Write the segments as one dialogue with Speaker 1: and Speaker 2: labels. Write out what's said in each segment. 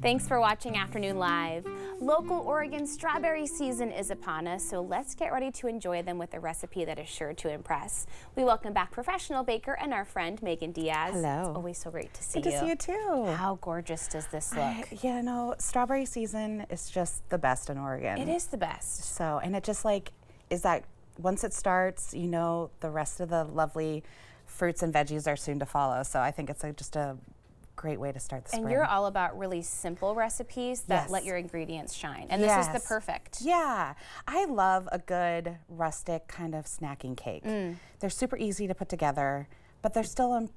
Speaker 1: Thanks for watching Afternoon Live. Local Oregon strawberry season is upon us, so let's get ready to enjoy them with a recipe that is sure to impress. We welcome back professional baker and our friend Megan Diaz.
Speaker 2: Hello.
Speaker 1: It's always so great to see you.
Speaker 2: Good to see you too.
Speaker 1: How gorgeous does this look?
Speaker 2: You know, strawberry season is just the best in Oregon.
Speaker 1: It is the best.
Speaker 2: So, and it just like is that once it starts, you know, the rest of the lovely fruits and veggies are soon to follow. So I think it's just a great way to start the spring.
Speaker 1: And you're all about really simple recipes that let your ingredients shine. And this is the perfect.
Speaker 2: Yeah. I love a good rustic kind of snacking cake. They're super easy to put together, but they're still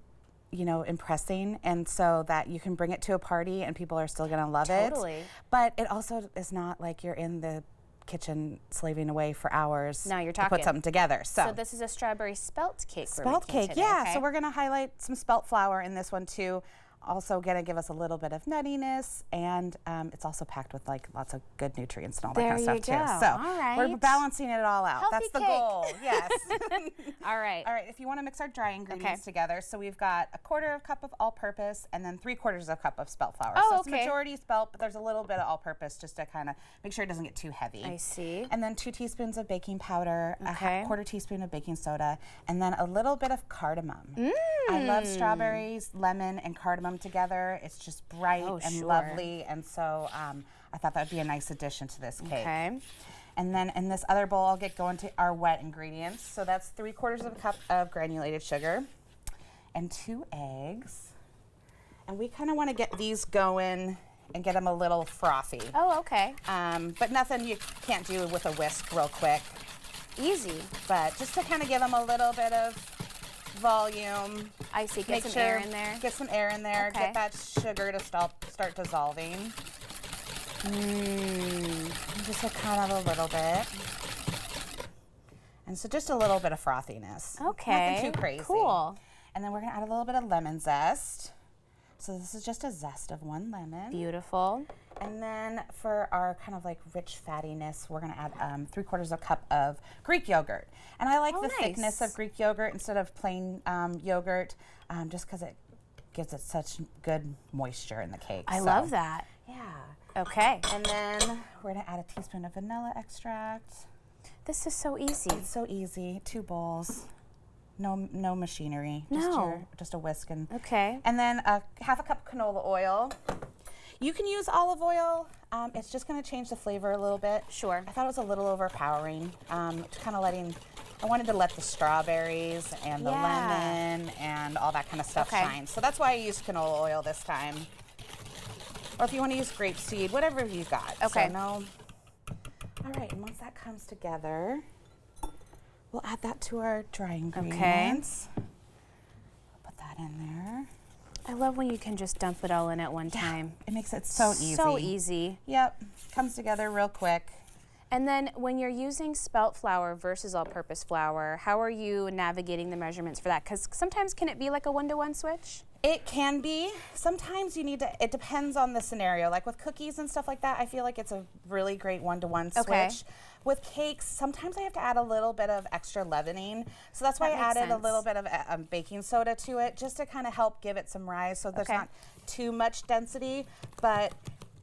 Speaker 2: you know, impressing, and so that you can bring it to a party and people are still going to love it.
Speaker 1: Totally.
Speaker 2: But it also is not like you're in the kitchen slaving away for hours
Speaker 1: now you're
Speaker 2: to
Speaker 1: talking.
Speaker 2: put something together. So
Speaker 1: this is a strawberry spelt cake.
Speaker 2: Spelt cake,
Speaker 1: today,
Speaker 2: yeah.
Speaker 1: okay?
Speaker 2: So we're going to highlight some spelt flour in this one too. Also going to give us a little bit of nuttiness, and it's also packed with like lots of good nutrients and all that kind of stuff too. So
Speaker 1: all right.
Speaker 2: we're balancing it all out.
Speaker 1: Healthy
Speaker 2: That's the
Speaker 1: cake.
Speaker 2: goal. Yes.
Speaker 1: All right.
Speaker 2: All right. If you want to mix our dry ingredients together, so we've got a 1/4 cup of all-purpose and then 3/4 cup of spelt flour.
Speaker 1: Oh,
Speaker 2: so it's majority spelt, but there's a little bit of all-purpose just to kind of make sure it doesn't get too heavy.
Speaker 1: I see.
Speaker 2: And then 2 teaspoons of baking powder, a 1/4 teaspoon of baking soda, and then a little bit of cardamom. I love strawberries, lemon, and cardamom together. It's just bright and lovely, and so I thought that would be a nice addition to this cake.
Speaker 1: Okay.
Speaker 2: And then in this other bowl, I'll get going to our wet ingredients. So that's 3/4 cup of granulated sugar and 2 eggs. And we kind of want to get these going and get them a little frothy.
Speaker 1: Oh, okay.
Speaker 2: But nothing you can't do with a whisk real quick.
Speaker 1: Easy.
Speaker 2: But just to kind of give them a little bit of volume.
Speaker 1: I see. Get some air in there.
Speaker 2: Get some air in there.
Speaker 1: Okay.
Speaker 2: Get that sugar to start dissolving. Just a kind of a little bit. And so just a little bit of frothiness.
Speaker 1: Okay.
Speaker 2: Nothing too crazy.
Speaker 1: Cool.
Speaker 2: And then we're going to add a little bit of lemon zest. So this is just a zest of 1 lemon.
Speaker 1: Beautiful.
Speaker 2: And then for our kind of like rich fattiness, we're going to add 3/4 cup of Greek yogurt. And I like the thickness of Greek yogurt instead of plain yogurt, just because it gives it such good moisture in the cake.
Speaker 1: I love that.
Speaker 2: Yeah.
Speaker 1: Okay.
Speaker 2: And then we're going to add a teaspoon of vanilla extract.
Speaker 1: This is so easy.
Speaker 2: It's so easy. 2 bowls. No machinery. Just a whisk. And then 1/2 cup canola oil. You can use olive oil. It's just going to change the flavor a little bit.
Speaker 1: Sure.
Speaker 2: I thought it was a little overpowering. Kind of I wanted to let the strawberries and the lemon and all that kind of stuff shine. So that's why I used canola oil this time. Or if you want to use grapeseed, whatever you've got.
Speaker 1: Okay.
Speaker 2: So no. All right, and once that comes together, we'll add that to our dry ingredients. Put that in there.
Speaker 1: I love when you can just dump it all in at one time.
Speaker 2: It makes it so easy.
Speaker 1: So easy.
Speaker 2: Yep, comes together real quick.
Speaker 1: And then when you're using spelt flour versus all-purpose flour, how are you navigating the measurements for that? Because sometimes can it be like a 1-to-1 switch?
Speaker 2: It can be. Sometimes you need to, it depends on the scenario. Like with cookies and stuff like that, I feel like it's a really great 1-to-1 switch. With cakes, sometimes I have to add a little bit of extra leavening. So that's why I added a little bit of baking soda to it, just to kind of help give it some rise so there's not too much density. But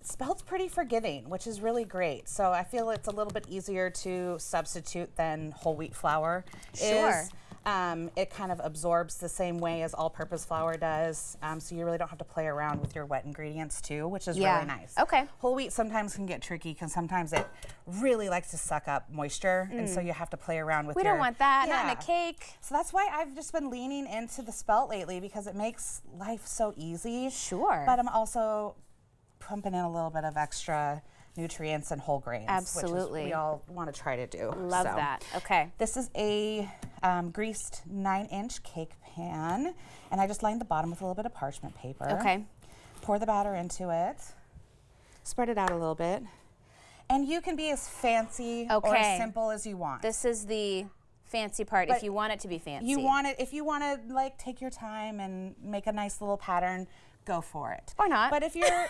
Speaker 2: spelt's pretty forgiving, which is really great. So I feel it's a little bit easier to substitute than whole wheat flour is. It kind of absorbs the same way as all-purpose flour does, so you really don't have to play around with your wet ingredients too, which is really nice.
Speaker 1: Okay.
Speaker 2: Whole wheat sometimes can get tricky because sometimes it really likes to suck up moisture, and so you have to play around with
Speaker 1: We don't want that, not in a cake.
Speaker 2: So that's why I've just been leaning into the spelt lately, because it makes life so easy.
Speaker 1: Sure.
Speaker 2: But I'm also pumping in a little bit of extra nutrients and whole grains.
Speaker 1: Absolutely.
Speaker 2: Which is we all want to try to do.
Speaker 1: Love that. Okay.
Speaker 2: This is a greased 9-inch cake pan, and I just lined the bottom with a little bit of parchment paper.
Speaker 1: Okay.
Speaker 2: Pour the batter into it. Spread it out a little bit. And you can be as fancy or as simple as you want.
Speaker 1: This is the fancy part
Speaker 2: But
Speaker 1: if you want it to be fancy.
Speaker 2: if you want to like take your time and make a nice little pattern, go for it.
Speaker 1: Or not.
Speaker 2: But if you're,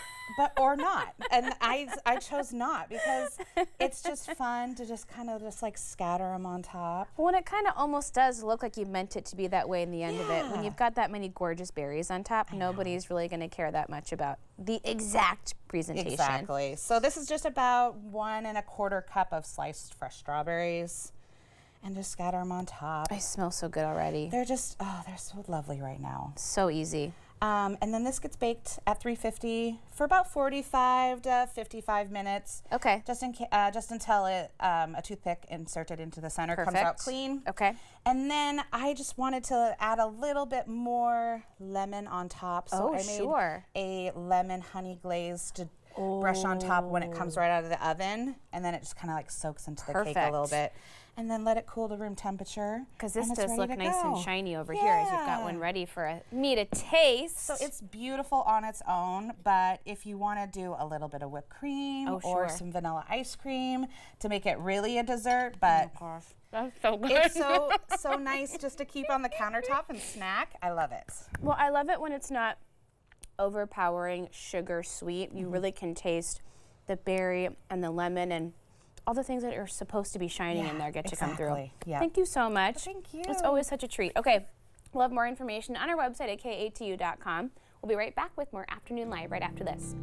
Speaker 2: or not. And I chose not because it's just fun to just kind of just like scatter them on top.
Speaker 1: Well, and it kind of almost does look like you meant it to be that way in the end of it. When
Speaker 2: Yeah.
Speaker 1: you've got that many gorgeous berries on top, nobody's really going to care that much about the exact presentation.
Speaker 2: Exactly. So this is just about 1 1/4 cup of sliced fresh strawberries. And just scatter them on top.
Speaker 1: They smell so good already.
Speaker 2: They're just, they're so lovely right now.
Speaker 1: So easy.
Speaker 2: And then this gets baked at 350 for about 45 to 55 minutes.
Speaker 1: Okay.
Speaker 2: Just until a toothpick inserted into the center comes out clean.
Speaker 1: Okay.
Speaker 2: And then I just wanted to add a little bit more lemon on top. So I made a lemon honey glaze to brush on top when it comes right out of the oven. And then it just kind of like soaks into the cake a little bit. And then let it cool to room temperature.
Speaker 1: Because this does look nice and shiny over here as you've got one ready for me to taste.
Speaker 2: So it's beautiful on its own, but if you want to do a little bit of whipped cream or some vanilla ice cream to make it really a dessert, but
Speaker 1: oh gosh, that's so good.
Speaker 2: it's so nice just to keep on the countertop and snack. I love it.
Speaker 1: Well, I love it when it's not overpowering sugar sweet. You really can taste the berry and the lemon and all the things that are supposed to be shining in there get to come through.
Speaker 2: Yeah.
Speaker 1: Thank you so much.
Speaker 2: Thank you.
Speaker 1: It's always such a treat. Okay, we'll have more information on our website at katu.com. We'll be right back with more Afternoon Live right after this.